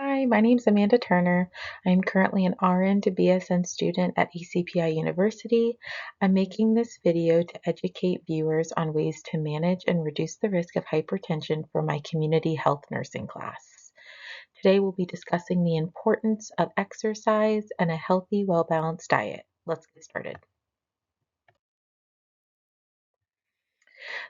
Hi, my name is Amanda Turner. I'm currently an RN to BSN student at ACPI University. I'm making this video to educate viewers on ways to manage and reduce the risk of hypertension for my community health nursing class. Today we'll be discussing the importance of exercise and a healthy, well-balanced diet. Let's get started.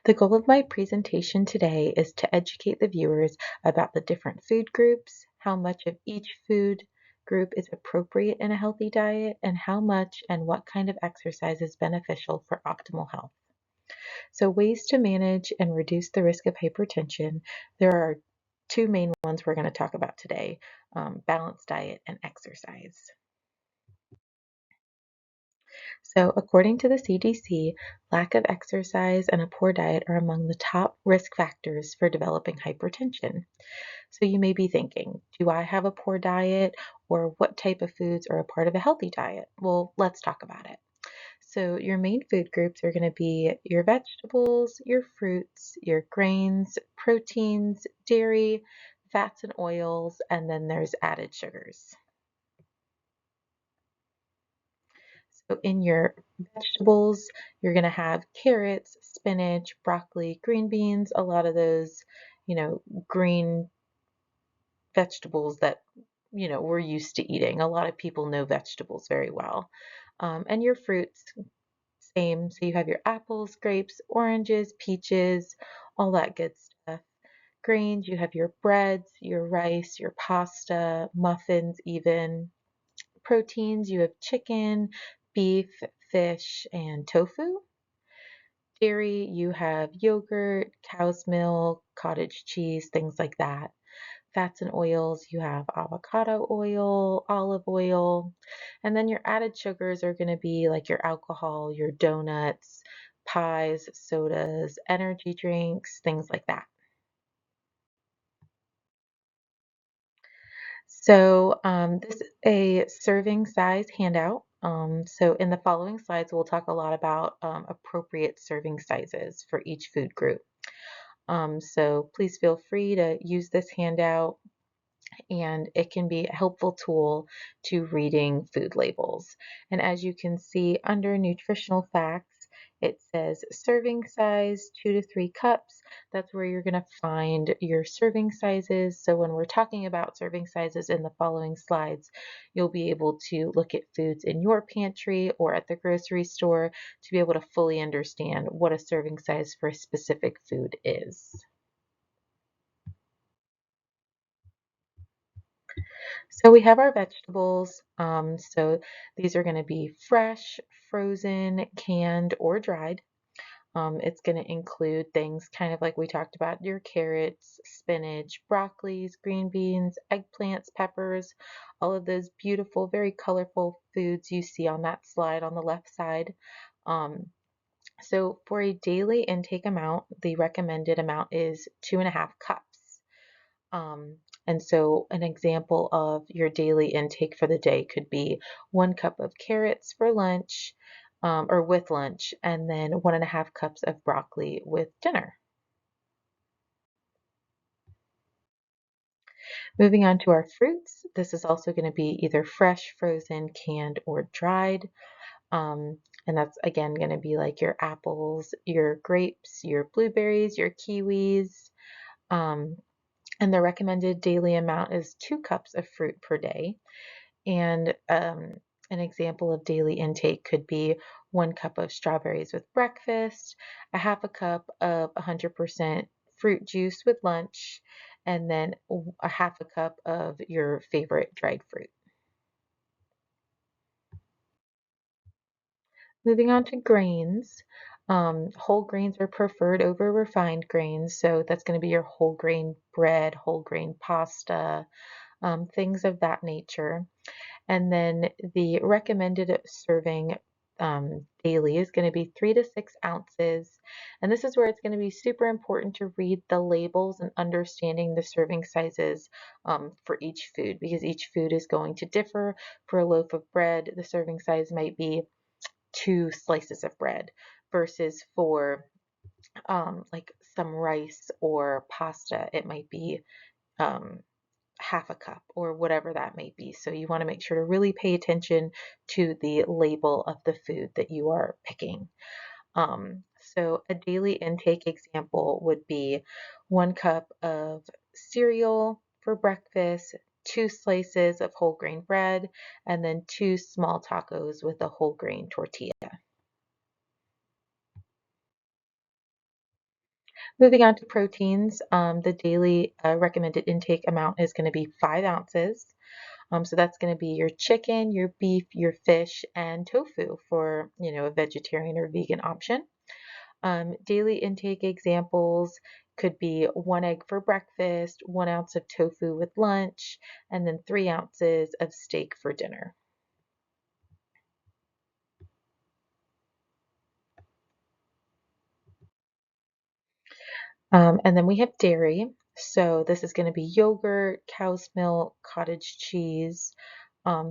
The goal of my presentation today is to educate the viewers about the different food groups, how much of each food group is appropriate in a healthy diet, and how much and what kind of exercise is beneficial for optimal health. So ways to manage and reduce the risk of hypertension, there are two main ones we're going to talk about today, balanced diet and exercise. So, according to the CDC, lack of exercise and a poor diet are among the top risk factors for developing hypertension. So, you may be thinking, do I have a poor diet, or what type of foods are a part of a healthy diet? Well, let's talk about it. So, your main food groups are going to be your vegetables, your fruits, your grains, proteins, dairy, fats and oils, and then there's added sugars. So in your vegetables, you're going to have carrots, spinach, broccoli, green beans, a lot of those, green vegetables that, we're used to eating. A lot of people know vegetables very well. And your fruits, same. So you have your apples, grapes, oranges, peaches, all that good stuff. Grains, you have your breads, your rice, your pasta, muffins even. Proteins, you have chicken, beef, fish, and tofu. Dairy, you have yogurt, cow's milk, cottage cheese, things like that. Fats and oils, you have avocado oil, olive oil. And then your added sugars are going to be like your alcohol, your donuts, pies, sodas, energy drinks, things like that. So this is a serving size handout. So in the following slides, we'll talk a lot about appropriate serving sizes for each food group. So please feel free to use this handout, and it can be a helpful tool to reading food labels. And as you can see under nutritional facts, it says serving size 2 to 3 cups. That's where you're going to find your serving sizes. So when we're talking about serving sizes in the following slides, you'll be able to look at foods in your pantry or at the grocery store to be able to fully understand what a serving size for a specific food is. So we have our vegetables. So these are going to be fresh, frozen, canned, or dried. It's going to include things kind of like we talked about, your carrots, spinach, broccolis, green beans, eggplants, peppers, all of those beautiful, very colorful foods you see on that slide on the left side. Um, so for a daily intake amount, the recommended amount is 2.5 cups. And so an example of your daily intake for the day could be 1 cup of carrots for lunch, or with lunch, and then 1.5 cups of broccoli with dinner. Moving on to our fruits, this is also going to be either fresh, frozen, canned, or dried. And that's again going to be like your apples, your grapes, your blueberries, your kiwis. Um, and the recommended daily amount is 2 cups of fruit per day. And an example of daily intake could be 1 cup of strawberries with breakfast, a half a cup of 100% fruit juice with lunch, and then a half a cup of your favorite dried fruit. Moving on to grains. Whole grains are preferred over refined grains, so that's going to be your whole grain bread, whole grain pasta, things of that nature. And then the recommended serving daily is going to be 3 to 6 ounces. And this is where it's going to be super important to read the labels and understanding the serving sizes for each food, because each food is going to differ. For a loaf of bread, the serving size might be 2 slices of bread versus for like some rice or pasta, it might be um, half a cup or whatever that may be. So you want to make sure to really pay attention to the label of the food that you are picking. So a daily intake example would be 1 cup of cereal for breakfast, 2 slices of whole grain bread, and then 2 small tacos with a whole grain tortilla. Moving on to proteins, the daily recommended intake amount is going to be 5 ounces. So that's going to be your chicken, your beef, your fish, and tofu for, a vegetarian or vegan option. Daily intake examples could be 1 egg for breakfast, 1 ounce of tofu with lunch, and then 3 ounces of steak for dinner. And then we have dairy. So this is going to be yogurt, cow's milk, cottage cheese,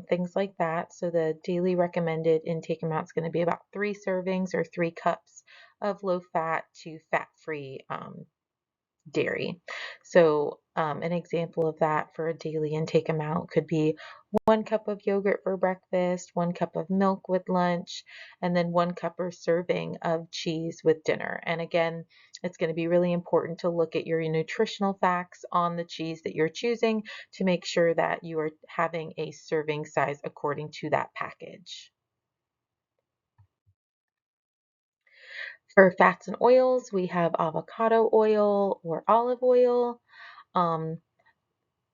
things like that. So the daily recommended intake amount is going to be about 3 servings or 3 cups of low fat to fat free dairy. So an example of that for a daily intake amount could be 1 cup of yogurt for breakfast, 1 cup of milk with lunch, and then 1 cup or serving of cheese with dinner. And again, it's going to be really important to look at your nutritional facts on the cheese that you're choosing to make sure that you are having a serving size according to that package. For fats and oils, we have avocado oil or olive oil. Um,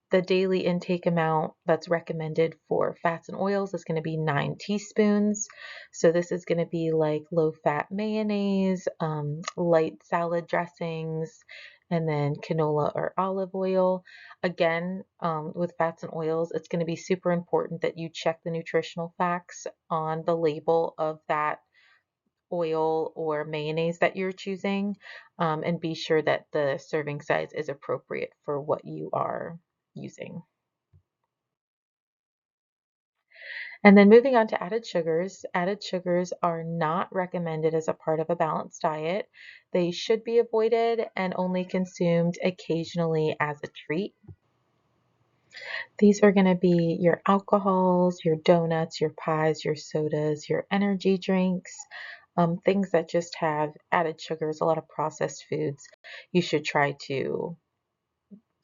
The daily intake amount that's recommended for fats and oils is going to be 9 teaspoons. So this is going to be like low fat mayonnaise, light salad dressings, and then canola or olive oil. Again, with fats and oils, it's going to be super important that you check the nutritional facts on the label of that oil or mayonnaise that you're choosing, and be sure that the serving size is appropriate for what you are using. And then moving on to added sugars are not recommended as a part of a balanced diet. They should be avoided and only consumed occasionally as a treat. These are going to be your alcohols, your donuts, your pies, your sodas, your energy drinks, things that just have added sugars, a lot of processed foods. You should try to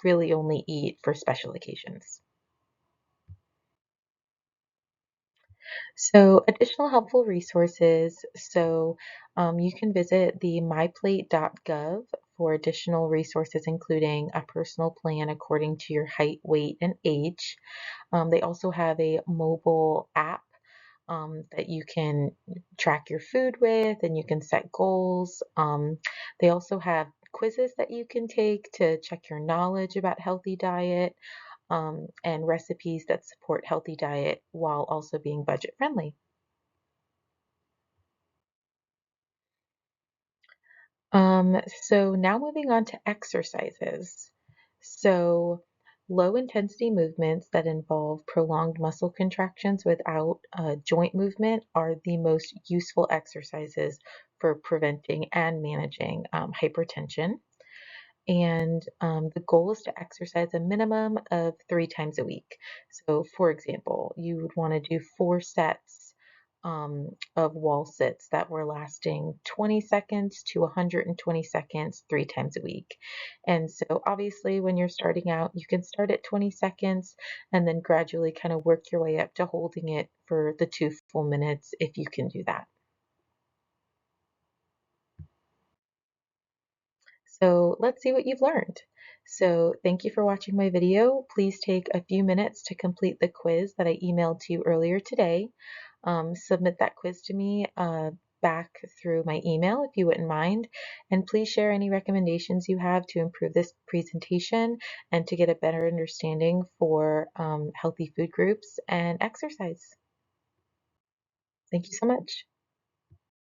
really only eat for special occasions. So additional helpful resources. So you can visit the myplate.gov for additional resources, including a personal plan according to your height, weight, and age. They also have a mobile app that you can track your food with and you can set goals. They also have quizzes that you can take to check your knowledge about healthy diet, and recipes that support healthy diet while also being budget friendly. So now moving on to exercises. So low intensity movements that involve prolonged muscle contractions without joint movement are the most useful exercises for preventing and managing hypertension. And the goal is to exercise a minimum of 3 times a week. So, for example, you would want to do 4 sets of wall sits that were lasting 20 seconds to 120 seconds 3 times a week. And so, obviously, when you're starting out, you can start at 20 seconds and then gradually kind of work your way up to holding it for the 2 full minutes if you can do that. So let's see what you've learned. So thank you for watching my video. Please take a few minutes to complete the quiz that I emailed to you earlier today. Submit that quiz to me back through my email if you wouldn't mind. And please share any recommendations you have to improve this presentation and to get a better understanding for healthy food groups and exercise. Thank you so much.